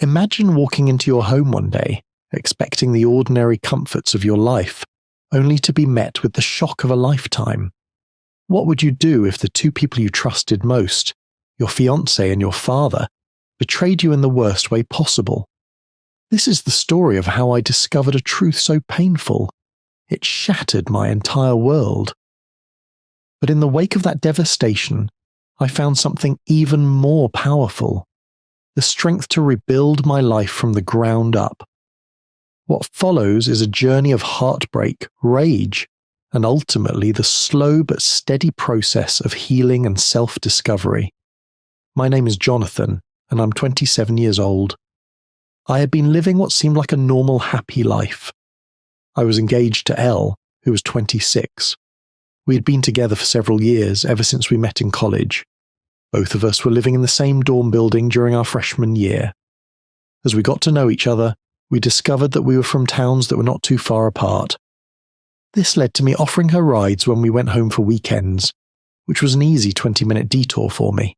Imagine walking into your home one day, expecting the ordinary comforts of your life, only to be met with the shock of a lifetime. What would you do if the two people you trusted most, your fiancé and your father, betrayed you in the worst way possible? This is the story of how I discovered a truth so painful. It shattered my entire world. But in the wake of that devastation, I found something even more powerful: the strength to rebuild my life from the ground up. What follows is a journey of heartbreak, rage, and ultimately the slow but steady process of healing and self-discovery. My name is Jonathan, and I'm 27 years old. I had been living what seemed like a normal, happy life. I was engaged to Elle, who was 26. We had been together for several years, ever since we met in college. Both of us were living in the same dorm building during our freshman year. As we got to know each other, we discovered that we were from towns that were not too far apart. This led to me offering her rides when we went home for weekends, which was an easy 20-minute detour for me.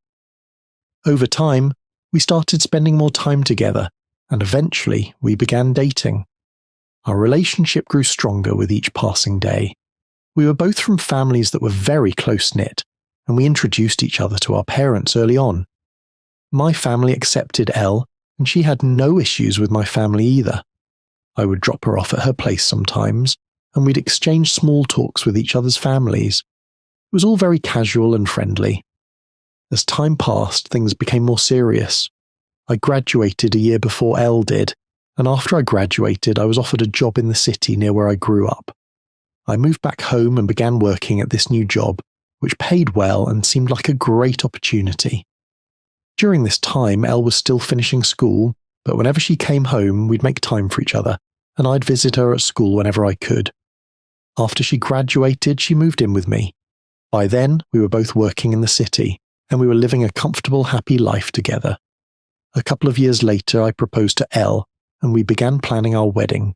Over time, we started spending more time together, and eventually we began dating. Our relationship grew stronger with each passing day. We were both from families that were very close-knit, and we introduced each other to our parents early on. My family accepted Elle, and she had no issues with my family either. I would drop her off at her place sometimes, and we'd exchange small talks with each other's families. It was all very casual and friendly. As time passed, things became more serious. I graduated a year before Elle did, and after I graduated, I was offered a job in the city near where I grew up. I moved back home and began working at this new job, which paid well and seemed like a great opportunity. During this time, Elle was still finishing school, but whenever she came home, we'd make time for each other, and I'd visit her at school whenever I could. After she graduated, she moved in with me. By then, we were both working in the city, and we were living a comfortable, happy life together. A couple of years later, I proposed to Elle, and we began planning our wedding.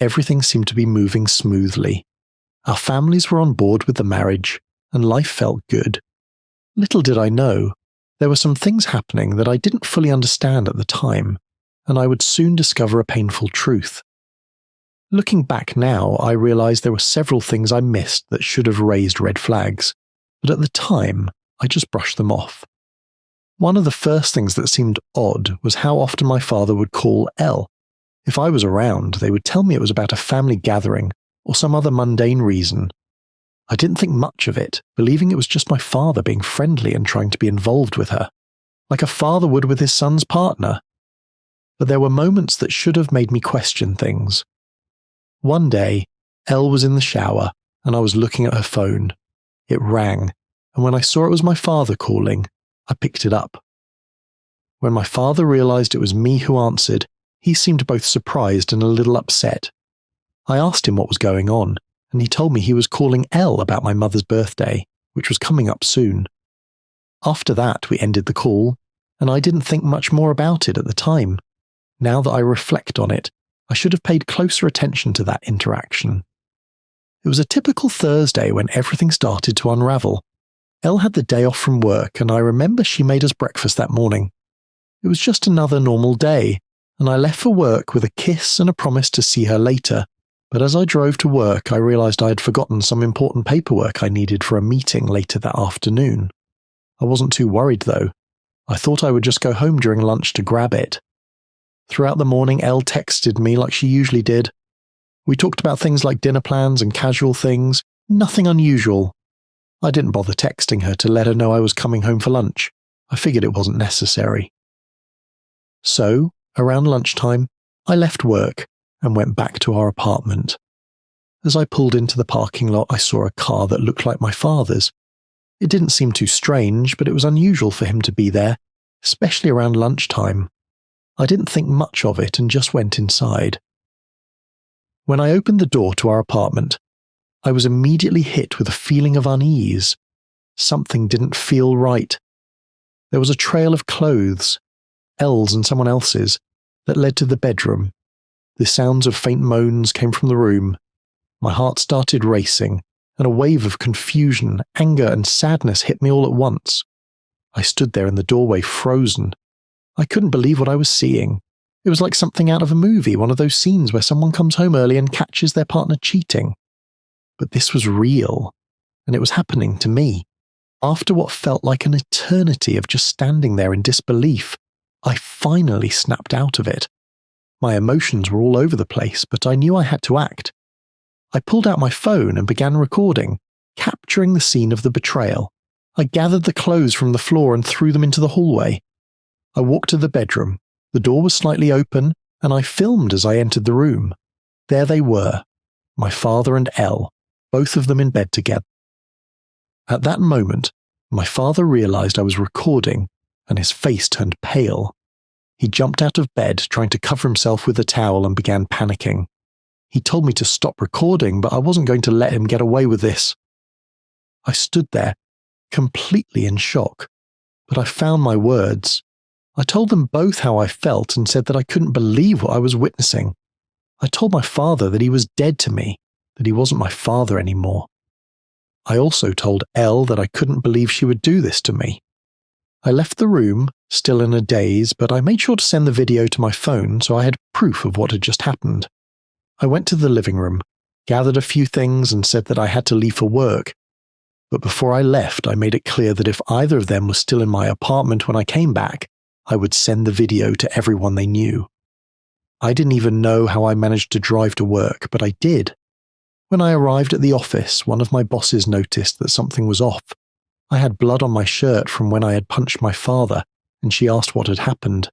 Everything seemed to be moving smoothly. Our families were on board with the marriage, and life felt good. Little did I know, there were some things happening that I didn't fully understand at the time, and I would soon discover a painful truth. Looking back now, I realize there were several things I missed that should have raised red flags, but at the time, I just brushed them off. One of the first things that seemed odd was how often my father would call Elle. If I was around, they would tell me it was about a family gathering or some other mundane reason. I didn't think much of it, believing it was just my father being friendly and trying to be involved with her, like a father would with his son's partner. But there were moments that should have made me question things. One day, Elle was in the shower, and I was looking at her phone. It rang, and when I saw it was my father calling, I picked it up. When my father realized it was me who answered, he seemed both surprised and a little upset. I asked him what was going on, and he told me he was calling Elle about my mother's birthday, which was coming up soon. After that, we ended the call, and I didn't think much more about it at the time. Now that I reflect on it, I should have paid closer attention to that interaction. It was a typical Thursday when everything started to unravel. Elle had the day off from work, and I remember she made us breakfast that morning. It was just another normal day, and I left for work with a kiss and a promise to see her later. But as I drove to work, I realized I had forgotten some important paperwork I needed for a meeting later that afternoon. I wasn't too worried, though. I thought I would just go home during lunch to grab it. Throughout the morning, Elle texted me like she usually did. We talked about things like dinner plans and casual things, nothing unusual. I didn't bother texting her to let her know I was coming home for lunch. I figured it wasn't necessary. So, around lunchtime, I left work and went back to our apartment. As I pulled into the parking lot, I saw a car that looked like my father's. It didn't seem too strange, but it was unusual for him to be there, especially around lunchtime. I didn't think much of it and just went inside. When I opened the door to our apartment, I was immediately hit with a feeling of unease. Something didn't feel right. There was a trail of clothes, Elle's and someone else's, that led to the bedroom. The sounds of faint moans came from the room. My heart started racing, and a wave of confusion, anger, and sadness hit me all at once. I stood there in the doorway, frozen. I couldn't believe what I was seeing. It was like something out of a movie, one of those scenes where someone comes home early and catches their partner cheating. But this was real, and it was happening to me. After what felt like an eternity of just standing there in disbelief, I finally snapped out of it. My emotions were all over the place, but I knew I had to act. I pulled out my phone and began recording, capturing the scene of the betrayal. I gathered the clothes from the floor and threw them into the hallway. I walked to the bedroom. The door was slightly open, and I filmed as I entered the room. There they were, my father and Elle, both of them in bed together. At that moment, my father realized I was recording, and his face turned pale. He jumped out of bed, trying to cover himself with a towel, and began panicking. He told me to stop recording, but I wasn't going to let him get away with this. I stood there, completely in shock, but I found my words. I told them both how I felt and said that I couldn't believe what I was witnessing. I told my father that he was dead to me, that he wasn't my father anymore. I also told Elle that I couldn't believe she would do this to me. I left the room, still in a daze, but I made sure to send the video to my phone so I had proof of what had just happened. I went to the living room, gathered a few things and said that I had to leave for work. But before I left, I made it clear that if either of them was still in my apartment when I came back, I would send the video to everyone they knew. I didn't even know how I managed to drive to work, but I did. When I arrived at the office, one of my bosses noticed that something was off. I had blood on my shirt from when I had punched my father, and she asked what had happened.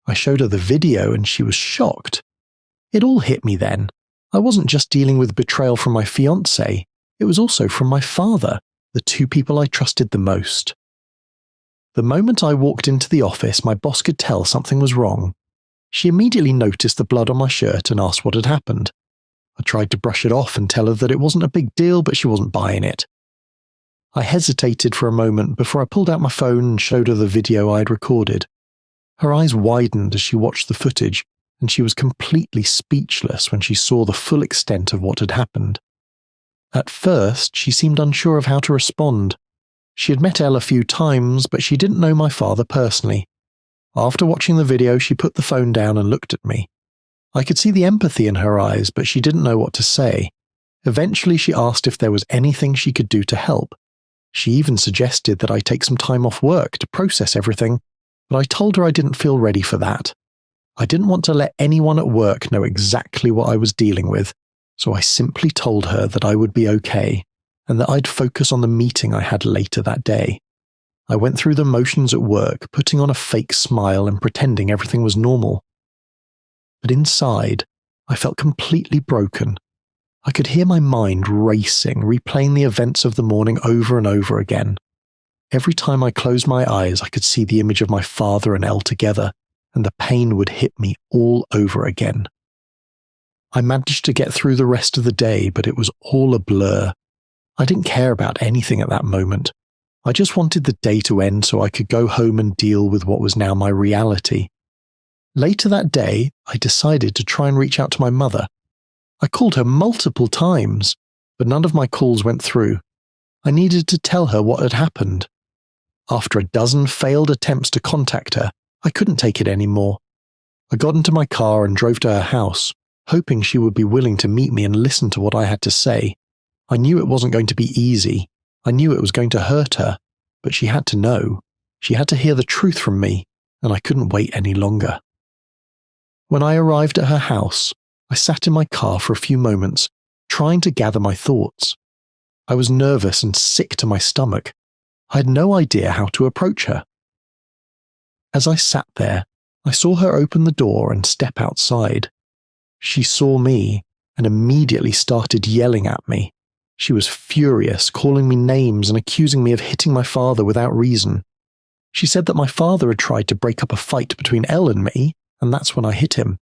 I showed her the video and she was shocked. It all hit me then. I wasn't just dealing with betrayal from my fiancé, it was also from my father, the two people I trusted the most. The moment I walked into the office, my boss could tell something was wrong. She immediately noticed the blood on my shirt and asked what had happened. I tried to brush it off and tell her that it wasn't a big deal, but she wasn't buying it. I hesitated for a moment before I pulled out my phone and showed her the video I had recorded. Her eyes widened as she watched the footage, and she was completely speechless when she saw the full extent of what had happened. At first, she seemed unsure of how to respond. She had met Elle a few times, but she didn't know my father personally. After watching the video, she put the phone down and looked at me. I could see the empathy in her eyes, but she didn't know what to say. Eventually, she asked if there was anything she could do to help. She even suggested that I take some time off work to process everything, but I told her I didn't feel ready for that. I didn't want to let anyone at work know exactly what I was dealing with, so I simply told her that I would be okay, and that I'd focus on the meeting I had later that day. I went through the motions at work, putting on a fake smile and pretending everything was normal. But inside, I felt completely broken. I could hear my mind racing, replaying the events of the morning over and over again. Every time I closed my eyes, I could see the image of my father and Elle together, and the pain would hit me all over again. I managed to get through the rest of the day, but it was all a blur. I didn't care about anything at that moment. I just wanted the day to end so I could go home and deal with what was now my reality. Later that day, I decided to try and reach out to my mother. I called her multiple times, but none of my calls went through. I needed to tell her what had happened. After a dozen failed attempts to contact her, I couldn't take it anymore. I got into my car and drove to her house, hoping she would be willing to meet me and listen to what I had to say. I knew it wasn't going to be easy. I knew it was going to hurt her, but she had to know. She had to hear the truth from me, and I couldn't wait any longer. When I arrived at her house, I sat in my car for a few moments, trying to gather my thoughts. I was nervous and sick to my stomach. I had no idea how to approach her. As I sat there, I saw her open the door and step outside. She saw me and immediately started yelling at me. She was furious, calling me names and accusing me of hitting my father without reason. She said that my father had tried to break up a fight between Elle and me, and that's when I hit him.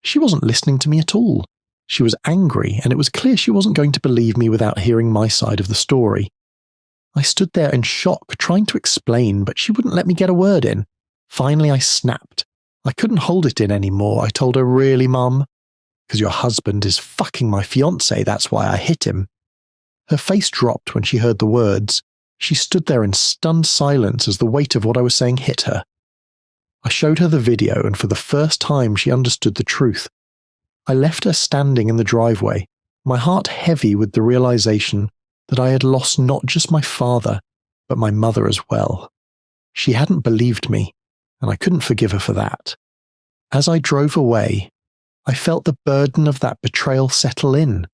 She wasn't listening to me at all. She was angry, and it was clear she wasn't going to believe me without hearing my side of the story. I stood there in shock, trying to explain, but she wouldn't let me get a word in. Finally, I snapped. I couldn't hold it in anymore. I told her, "Really, Mum? Because your husband is fucking my fiancé, that's why I hit him." Her face dropped when she heard the words. She stood there in stunned silence as the weight of what I was saying hit her. I showed her the video, and for the first time she understood the truth. I left her standing in the driveway, my heart heavy with the realization that I had lost not just my father, but my mother as well. She hadn't believed me, and I couldn't forgive her for that. As I drove away, I felt the burden of that betrayal settle in.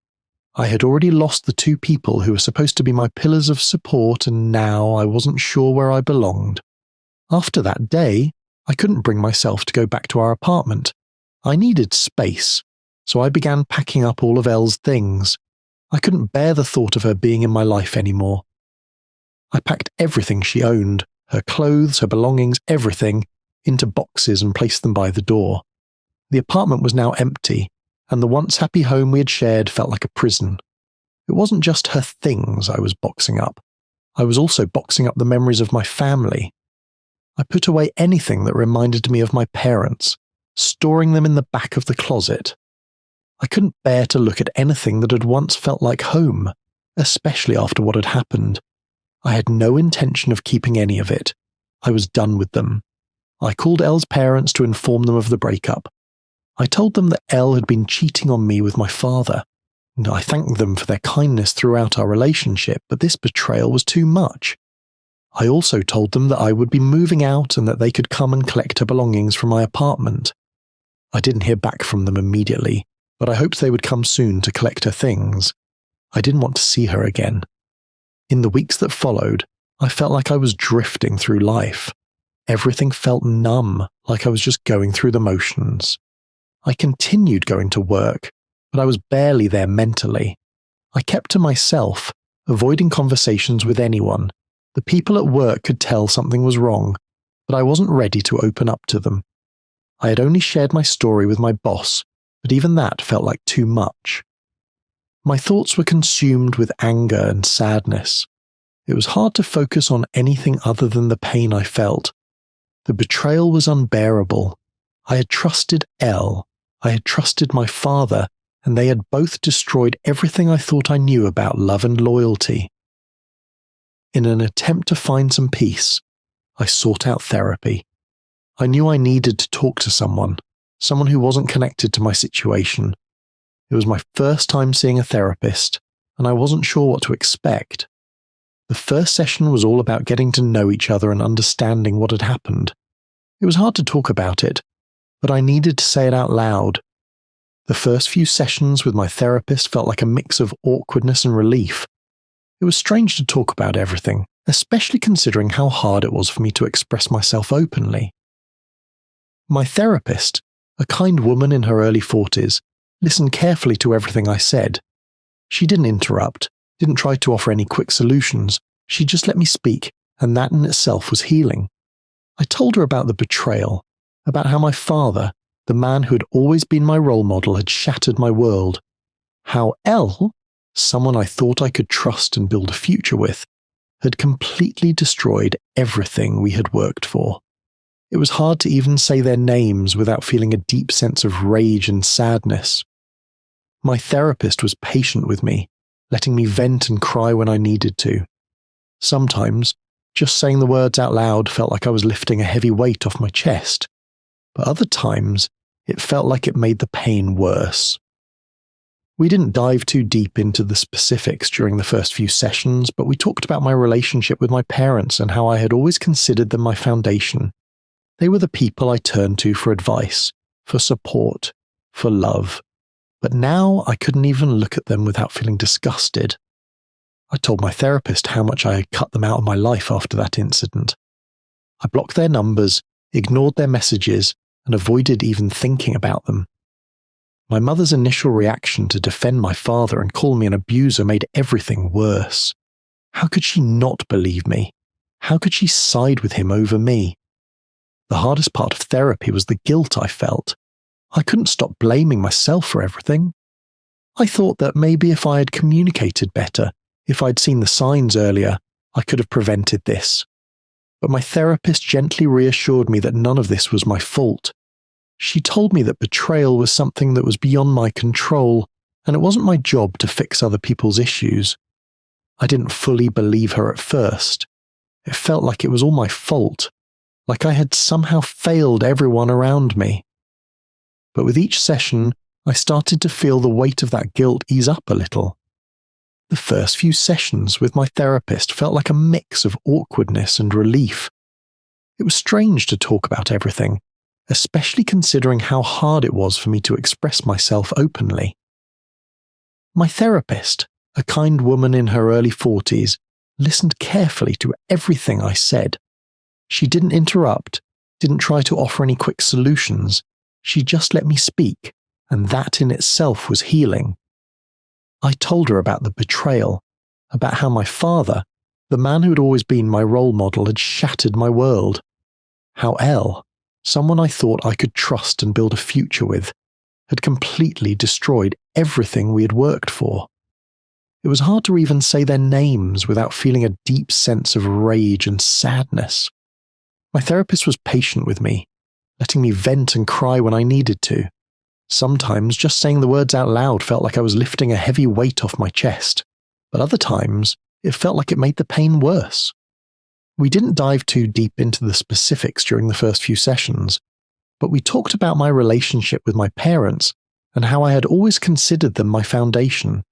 I had already lost the two people who were supposed to be my pillars of support, and now I wasn't sure where I belonged. After that day, I couldn't bring myself to go back to our apartment. I needed space, so I began packing up all of Elle's things. I couldn't bear the thought of her being in my life anymore. I packed everything she owned, her clothes, her belongings, everything, into boxes and placed them by the door. The apartment was now empty, and the once happy home we had shared felt like a prison. It wasn't just her things I was boxing up. I was also boxing up the memories of my family. I put away anything that reminded me of my parents, storing them in the back of the closet. I couldn't bear to look at anything that had once felt like home, especially after what had happened. I had no intention of keeping any of it. I was done with them. I called Elle's parents to inform them of the breakup. I told them that Elle had been cheating on me with my father, and I thanked them for their kindness throughout our relationship, but this betrayal was too much. I also told them that I would be moving out and that they could come and collect her belongings from my apartment. I didn't hear back from them immediately, but I hoped they would come soon to collect her things. I didn't want to see her again. In the weeks that followed, I felt like I was drifting through life. Everything felt numb, like I was just going through the motions. I continued going to work, but I was barely there mentally. I kept to myself, avoiding conversations with anyone. The people at work could tell something was wrong, but I wasn't ready to open up to them. I had only shared my story with my boss, but even that felt like too much. My thoughts were consumed with anger and sadness. It was hard to focus on anything other than the pain I felt. The betrayal was unbearable. I had trusted Elle, I had trusted my father, and they had both destroyed everything I thought I knew about love and loyalty. In an attempt to find some peace, I sought out therapy. I knew I needed to talk to someone who wasn't connected to my situation. It was my first time seeing a therapist, and I wasn't sure what to expect. The first session was all about getting to know each other and understanding what had happened. It was hard to talk about it, but I needed to say it out loud. The first few sessions with my therapist felt like a mix of awkwardness and relief. It was strange to talk about everything, especially considering how hard it was for me to express myself openly. My therapist, a kind woman in her early 40s, listened carefully to everything I said. She didn't interrupt, didn't try to offer any quick solutions. She just let me speak, and that in itself was healing. I told her about the betrayal, about how my father, the man who had always been my role model, had shattered my world. How Elle, someone I thought I could trust and build a future with, had completely destroyed everything we had worked for. It was hard to even say their names without feeling a deep sense of rage and sadness. My therapist was patient with me, letting me vent and cry when I needed to. Sometimes, just saying the words out loud felt like I was lifting a heavy weight off my chest, but other times, it felt like it made the pain worse. We didn't dive too deep into the specifics during the first few sessions, but we talked about my relationship with my parents and how I had always considered them my foundation. They were the people I turned to for advice, for support, for love. But now I couldn't even look at them without feeling disgusted. I told my therapist how much I had cut them out of my life after that incident. I blocked their numbers, ignored their messages, and avoided even thinking about them. My mother's initial reaction to defend my father and call me an abuser made everything worse. How could she not believe me? How could she side with him over me? The hardest part of therapy was the guilt I felt. I couldn't stop blaming myself for everything. I thought that maybe if I had communicated better, if I'd seen the signs earlier, I could have prevented this. But my therapist gently reassured me that none of this was my fault. She told me that betrayal was something that was beyond my control, and it wasn't my job to fix other people's issues. I didn't fully believe her at first. It felt like it was all my fault, like I had somehow failed everyone around me. But with each session, I started to feel the weight of that guilt ease up a little. The first few sessions with my therapist felt like a mix of awkwardness and relief. It was strange to talk about everything, especially considering how hard it was for me to express myself openly. My therapist, a kind woman in her early 40s, listened carefully to everything I said. She didn't interrupt, didn't try to offer any quick solutions. She just let me speak, and that in itself was healing. I told her about the betrayal, about how my father, the man who had always been my role model, had shattered my world. How Elle, someone I thought I could trust and build a future with, had completely destroyed everything we had worked for. It was hard to even say their names without feeling a deep sense of rage and sadness. My therapist was patient with me, letting me vent and cry when I needed to. Sometimes just saying the words out loud felt like I was lifting a heavy weight off my chest, but other times it felt like it made the pain worse. We didn't dive too deep into the specifics during the first few sessions, but we talked about my relationship with my parents and how I had always considered them my foundation.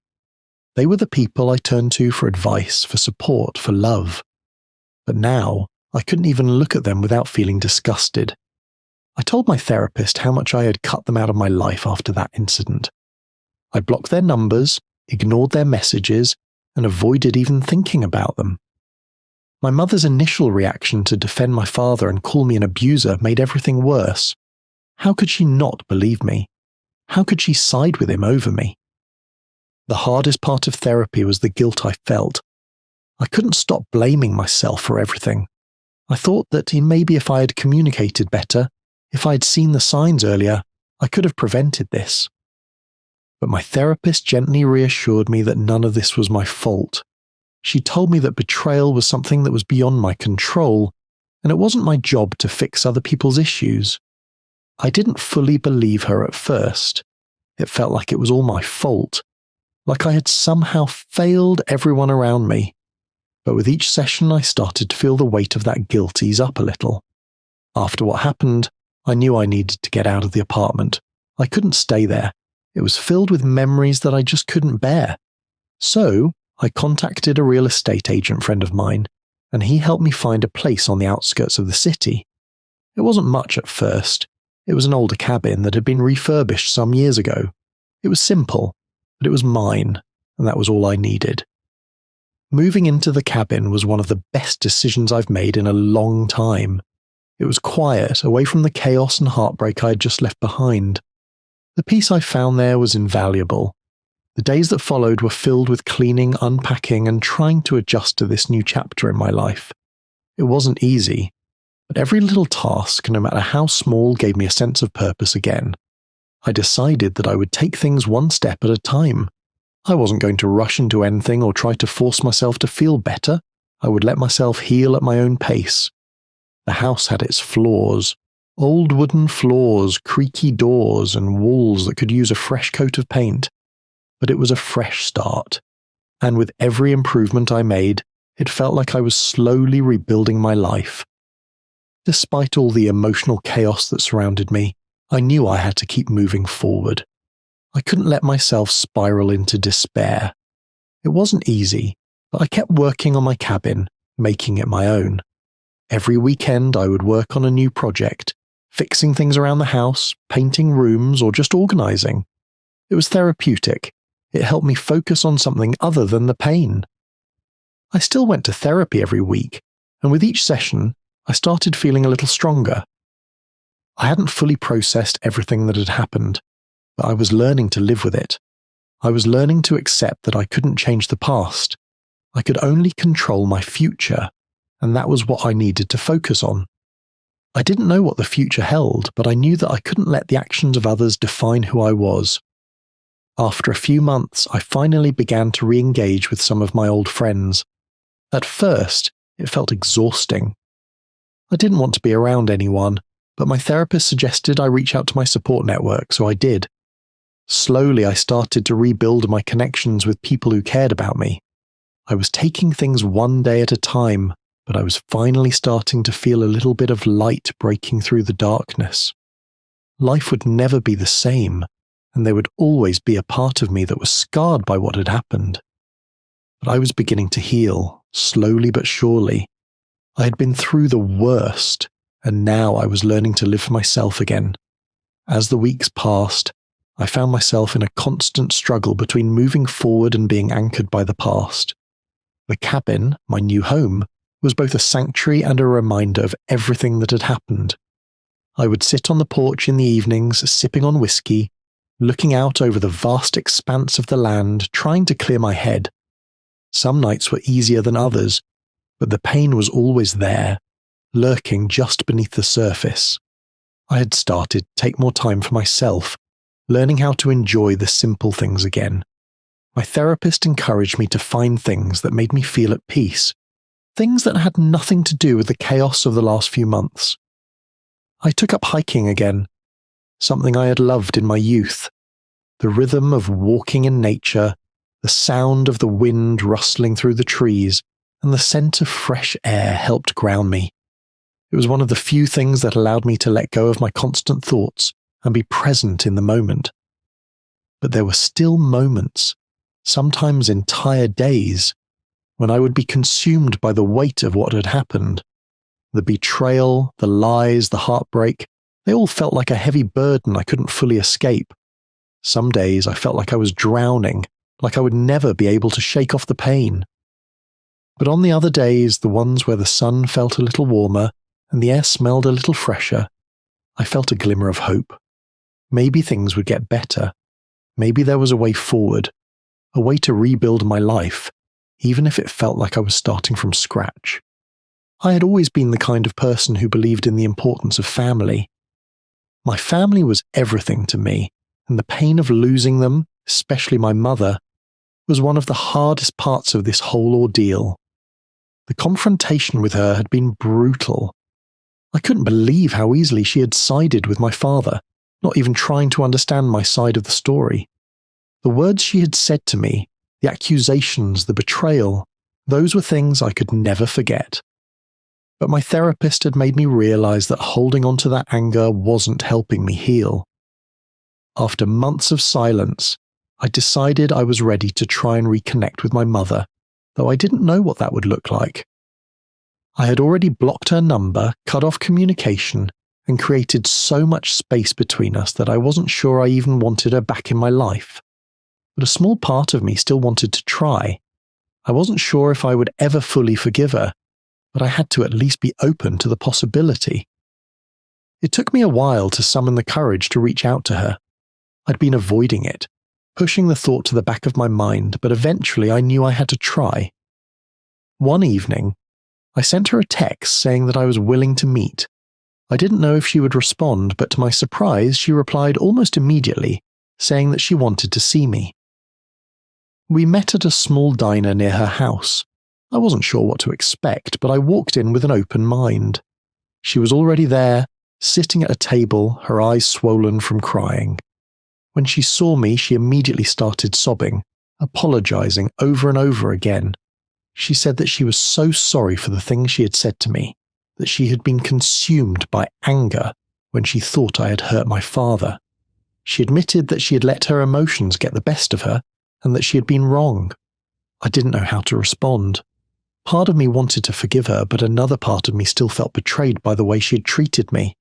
They were the people I turned to for advice, for support, for love. But now, I couldn't even look at them without feeling disgusted. I told my therapist how much I had cut them out of my life after that incident. I blocked their numbers, ignored their messages, and avoided even thinking about them. My mother's initial reaction to defend my father and call me an abuser made everything worse. How could she not believe me? How could she side with him over me? The hardest part of therapy was the guilt I felt. I couldn't stop blaming myself for everything. I thought that maybe if I had communicated better, if I had seen the signs earlier, I could have prevented this. But my therapist gently reassured me that none of this was my fault. She told me that betrayal was something that was beyond my control, and it wasn't my job to fix other people's issues. I didn't fully believe her at first. It felt like it was all my fault, like I had somehow failed everyone around me. But with each session, I started to feel the weight of that guilt ease up a little. After what happened, I knew I needed to get out of the apartment. I couldn't stay there. It was filled with memories that I just couldn't bear. So, I contacted a real estate agent friend of mine, and he helped me find a place on the outskirts of the city. It wasn't much at first. It was an older cabin that had been refurbished some years ago. It was simple, but it was mine, and that was all I needed. Moving into the cabin was one of the best decisions I've made in a long time. It was quiet, away from the chaos and heartbreak I had just left behind. The peace I found there was invaluable. The days that followed were filled with cleaning, unpacking, and trying to adjust to this new chapter in my life. It wasn't easy, but every little task, no matter how small, gave me a sense of purpose again. I decided that I would take things one step at a time. I wasn't going to rush into anything or try to force myself to feel better. I would let myself heal at my own pace. The house had its flaws. Old wooden floors, creaky doors, and walls that could use a fresh coat of paint. But it was a fresh start. And with every improvement I made, it felt like I was slowly rebuilding my life. Despite all the emotional chaos that surrounded me, I knew I had to keep moving forward. I couldn't let myself spiral into despair. It wasn't easy, but I kept working on my cabin, making it my own. Every weekend I would work on a new project, fixing things around the house, painting rooms, or just organizing. It was therapeutic. It helped me focus on something other than the pain. I still went to therapy every week, and with each session, I started feeling a little stronger. I hadn't fully processed everything that had happened, but I was learning to live with it. I was learning to accept that I couldn't change the past. I could only control my future, and that was what I needed to focus on. I didn't know what the future held, but I knew that I couldn't let the actions of others define who I was. After a few months, I finally began to re-engage with some of my old friends. At first, it felt exhausting. I didn't want to be around anyone, but my therapist suggested I reach out to my support network, so I did. Slowly, I started to rebuild my connections with people who cared about me. I was taking things one day at a time, but I was finally starting to feel a little bit of light breaking through the darkness. Life would never be the same, and there would always be a part of me that was scarred by what had happened. But I was beginning to heal, slowly but surely. I had been through the worst, and now I was learning to live for myself again. As the weeks passed, I found myself in a constant struggle between moving forward and being anchored by the past. The cabin, my new home, was both a sanctuary and a reminder of everything that had happened. I would sit on the porch in the evenings, sipping on whiskey, looking out over the vast expanse of the land, trying to clear my head. Some nights were easier than others, but the pain was always there, lurking just beneath the surface. I had started to take more time for myself, learning how to enjoy the simple things again. My therapist encouraged me to find things that made me feel at peace, things that had nothing to do with the chaos of the last few months. I took up hiking again, something I had loved in my youth. The rhythm of walking in nature, the sound of the wind rustling through the trees, and the scent of fresh air helped ground me. It was one of the few things that allowed me to let go of my constant thoughts and be present in the moment. But there were still moments, sometimes entire days, when I would be consumed by the weight of what had happened. The betrayal, the lies, the heartbreak, they all felt like a heavy burden I couldn't fully escape. Some days I felt like I was drowning, like I would never be able to shake off the pain. But on the other days, the ones where the sun felt a little warmer and the air smelled a little fresher, I felt a glimmer of hope. Maybe things would get better. Maybe there was a way forward, a way to rebuild my life, even if it felt like I was starting from scratch. I had always been the kind of person who believed in the importance of family. My family was everything to me, and the pain of losing them, especially my mother, was one of the hardest parts of this whole ordeal. The confrontation with her had been brutal. I couldn't believe how easily she had sided with my father, not even trying to understand my side of the story. The words she had said to me, the accusations, the betrayal, those were things I could never forget. But my therapist had made me realize that holding on to that anger wasn't helping me heal. After months of silence, I decided I was ready to try and reconnect with my mother, though I didn't know what that would look like. I had already blocked her number, cut off communication, and created so much space between us that I wasn't sure I even wanted her back in my life. But a small part of me still wanted to try. I wasn't sure if I would ever fully forgive her, but I had to at least be open to the possibility. It took me a while to summon the courage to reach out to her. I'd been avoiding it, pushing the thought to the back of my mind, but eventually I knew I had to try. One evening, I sent her a text saying that I was willing to meet. I didn't know if she would respond, but to my surprise, she replied almost immediately, saying that she wanted to see me. We met at a small diner near her house. I wasn't sure what to expect, but I walked in with an open mind. She was already there, sitting at a table, her eyes swollen from crying. When she saw me, she immediately started sobbing, apologizing over and over again. She said that she was so sorry for the things she had said to me, that she had been consumed by anger when she thought I had hurt my father. She admitted that she had let her emotions get the best of her, and that she had been wrong. I didn't know how to respond. Part of me wanted to forgive her, but another part of me still felt betrayed by the way she had treated me.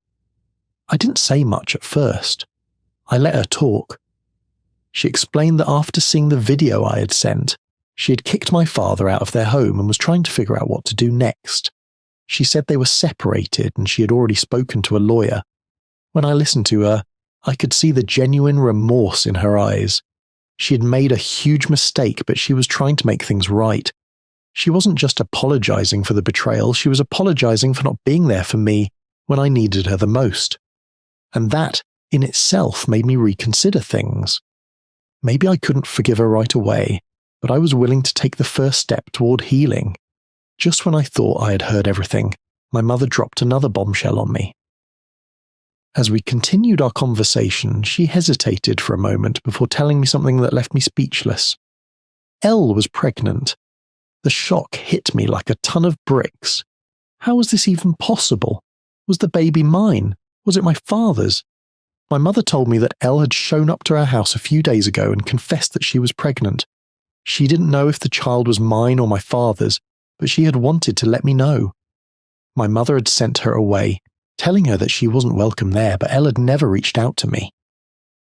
I didn't say much at first. I let her talk. She explained that after seeing the video I had sent, she had kicked my father out of their home and was trying to figure out what to do next. She said they were separated and she had already spoken to a lawyer. When I listened to her, I could see the genuine remorse in her eyes. She had made a huge mistake, but she was trying to make things right. She wasn't just apologizing for the betrayal, she was apologizing for not being there for me when I needed her the most. And that, in itself, made me reconsider things. Maybe I couldn't forgive her right away, but I was willing to take the first step toward healing. Just when I thought I had heard everything, my mother dropped another bombshell on me. As we continued our conversation, she hesitated for a moment before telling me something that left me speechless. Elle was pregnant. The shock hit me like a ton of bricks. How was this even possible? Was the baby mine? Was it my father's? My mother told me that Elle had shown up to our house a few days ago and confessed that she was pregnant. She didn't know if the child was mine or my father's, but she had wanted to let me know. My mother had sent her away, telling her that she wasn't welcome there, but Elle had never reached out to me.